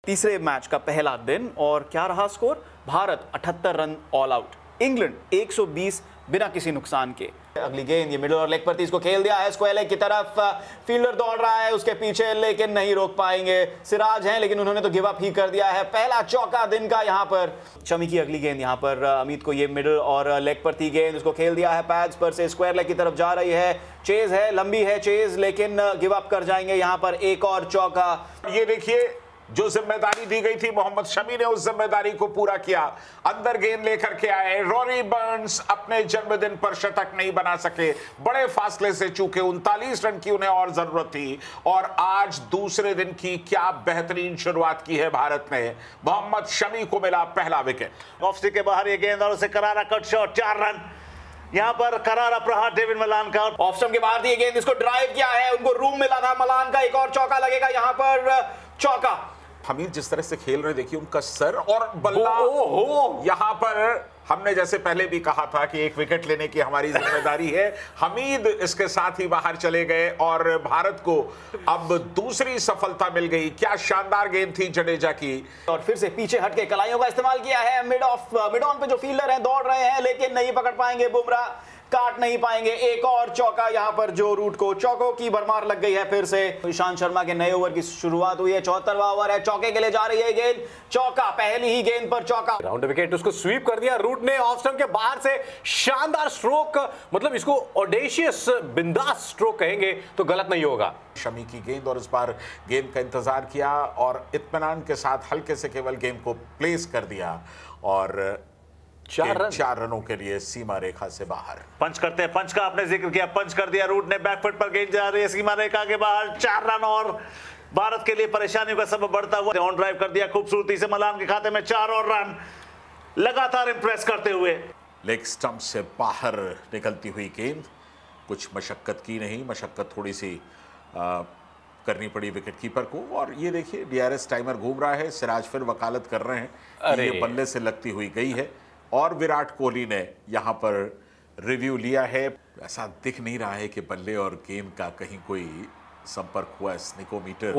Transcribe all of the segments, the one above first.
तीसरे मैच का पहला दिन और क्या रहा score? Bharat 78 run all out, England 120 बिना किसी नुकसान के। अगली गेंद ये मिडिल और लेग पर थी, इसको खेल दिया है स्क्वायर लेग की तरफ, फील्डर दौड़ रहा है उसके पीछे लेकिन नहीं रोक पाएंगे। सिराज हैं लेकिन उन्होंने तो गिव अप ही कर दिया है। पहला चौका दिन का यहाँ पर। शमी की अगली गेंद यहाँ पर अमित को, ये मिडिल और लेग पर थी गेंद, उसको खेल दिया है पैड्स पर से, स्क्वायर लेग की तरफ जा रही है, चेज है, लंबी है चेज लेकिन गिव अप कर जाएंगे। यहाँ पर एक और चौका। ये देखिए जो जिम्मेदारी दी गई थी मोहम्मद शमी ने उस जिम्मेदारी को पूरा किया। अंदर गेंद लेकर के आए। रॉरी बर्न्स अपने जन्मदिन पर शतक नहीं बना सके, बड़े फासले से चूके। 39 रन की उन्हें और जरूरत थी और आज दूसरे दिन की क्या बेहतरीन शुरुआत की है भारत ने। मोहम्मद शमी को मिला पहला विकेट। ऑफ स्टिक के बाहर ये गेंद और उसे करारा कट शॉट, 4 रन। यहाँ पर करारा प्रहार डेविड मलान का। ऑफ स्टंप के बाहर थी ये गेंद, इसको ड्राइव किया है, उनको रूम मिला था मलान का। एक और चौका लगेगा यहाँ पर, चौका। हमीद जिस तरह से खेल रहे, देखिए उनका सर और बल्ला। यहां पर हमने जैसे पहले भी कहा था कि एक विकेट लेने की हमारी जिम्मेदारी है। हमीद इसके साथ ही बाहर चले गए और भारत को अब दूसरी सफलता मिल गई। क्या शानदार गेंद थी जडेजा की। और फिर से पीछे हटके कलाइयों का इस्तेमाल किया है। मिड ऑन पे जो फील्डर हैं दौड़ रहे हैं लेकिन नहीं पकड़ पाएंगे, बुमराह काट नहीं पाएंगे। एक और चौका यहाँ पर जो रूट को, चौकों की भरमार लग गई है फिर से। ईशांत शर्मा के नए ओवर की शुरुआत हुई है, 74वां ओवर है, चौके के लिए जा रही है गेंद, चौका, पहली ही गेंद पर चौका। राउंड विकेट, उसको स्वीप कर दिया रूट ने ऑफ स्टंप के बाहर से। शानदार स्ट्रोक, मतलब इसको ऑडेशियस बिंदास स्ट्रोक कहेंगे तो गलत नहीं होगा। शमी की गेंद और इस बार गेंद का इंतजार किया और इत्मीनान के साथ हल्के से केवल गेंद को प्लेस कर दिया और 4 रनों के लिए सीमा रेखा से बाहर। पंच करते हैं, पंच का आपने जिक्र किया, पंच कर दिया रूट ने, बैकफुट पर गेंद जा रही है सीमा रेखा के बाहर, 4 रन और भारत के लिए परेशानियों का सबब बढ़ता हुआ। ऑन ड्राइव कर दिया खूबसूरती से मलान के खाते में, 4 और रन लगातार इंप्रेस करते हुए। लेग स्टंप से बाहर निकलती हुई गेंद, कुछ मशक्कत की नहीं, मशक्कत थोड़ी सी करनी पड़ी विकेट कीपर को। और ये देखिए डीआरएस टाइमर घूम रहा है, सिराज फिर वकालत कर रहे हैं कि ये बल्ले से लगती हुई गई है और विराट कोहली ने यहाँ पर रिव्यू लिया है। ऐसा दिख नहीं रहा है कि बल्ले और गेंद का कहीं कोई संपर्क हुआ है। स्निकोमीटर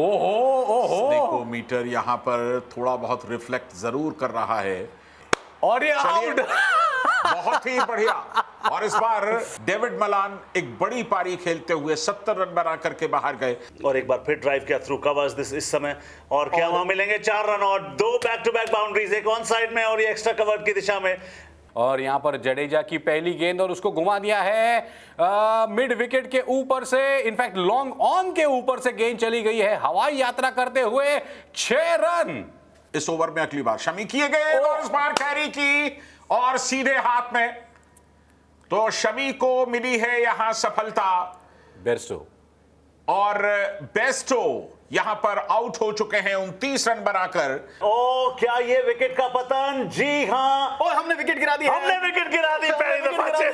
यहाँ पर थोड़ा बहुत रिफ्लेक्ट जरूर कर रहा है और ये आउट। बहुत ही बढ़िया। और इस बार डेविड मलान एक बड़ी पारी खेलते हुए 70 रन बना करके बाहर गए और एक बार फिर ड्राइव किया थ्रू कवर्स इस समय। और क्या वहां मिलेंगे 4 रन और 2 बैक टू बैक बाउंड्रीज, एक ऑन साइड में और ये एक्स्ट्रा कवर की दिशा में। और यहां पर जडेजा की पहली गेंद और उसको घुमा दिया है मिड विकेट के ऊपर से, इनफैक्ट लॉन्ग ऑन के ऊपर से गेंद चली गई है हवाई यात्रा करते हुए। 6 रन इस ओवर में अगली बार शमी किए गए और इस बार कैरी की और सीधे हाथ में, तो शमी को मिली है यहां सफलता। बेस्टो और बेस्टो यहां पर आउट हो चुके हैं 29 रन बनाकर। ओ क्या ये विकेट का पतन? जी हां, और हमने विकेट गिरा दी है, हमने विकेट गिरा दी पहली दफा। विकेट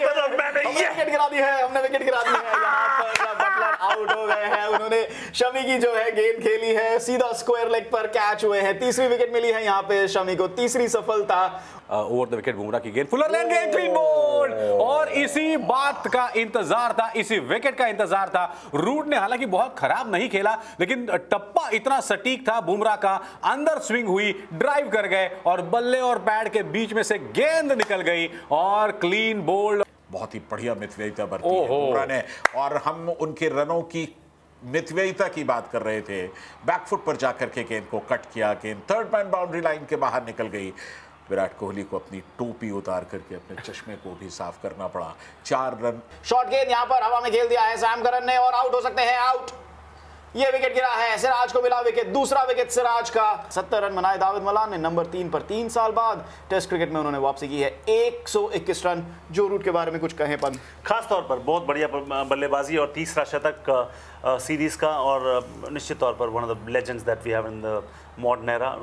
गिरा दी है, हमने विकेट गिरा दी है। यहाँ पर बटलर आउट हो गए हैं। उन्होंने शमी की जो है गेंद खेली है, सीधा स्क्वायर लेग पर कैच हुए हैं। तीसरी विकेट मिली है यहाँ पे शमी को, तीसरी सफलता। ओवर द विकेट बुमराह की गेंद, फुलर लैंड गेंद, क्लीन बोल्ड। और इसी बात का इंतजार था, इसी विकेट का इंतजार था। रूट ने हालांकि बहुत खराब नहीं खेला लेकिन टप्पा इतना सटीक था बुमराह का, अंदर स्विंग हुई, ड्राइव कर गए और बल्ले और पैड के बीच में से गेंद निकल गई और क्लीन बोल्ड। बहुत ही बढ़िया मितव्ययिता बरती है बुमराह ने। और हम उनके रनों की मितव्ययिता की बात कर रहे थे। बैकफुट पर जाकर के गेंद को कट किया, गेंद थर्ड मैन बाउंड्री लाइन के बाहर निकल गई। विराट कोहली को अपनी टोपी उतार करके अपने चश्मे को भी साफ करना पड़ा। 4 रन। शॉर्ट गेंद यहाँ पर हवा में खेल दिया है सैम करन ने और आउट हो सकते हैं, आउट। ये विकेट गिरा है, सिराज को मिला विकेट, दूसरा विकेट सिराज का। 70 रन बनाए दाविद मलान ने, नंबर 3 पर 3 साल बाद टेस्ट क्रिकेट में उन्होंने वापसी की है। 121 रन। जो रूट के बारे में कुछ कहें पन? खास तौर पर बहुत बढ़िया बल्लेबाजी और तीसरा शतक सीरीज का और निश्चित तौर पर one of the legends that we have in the modern era.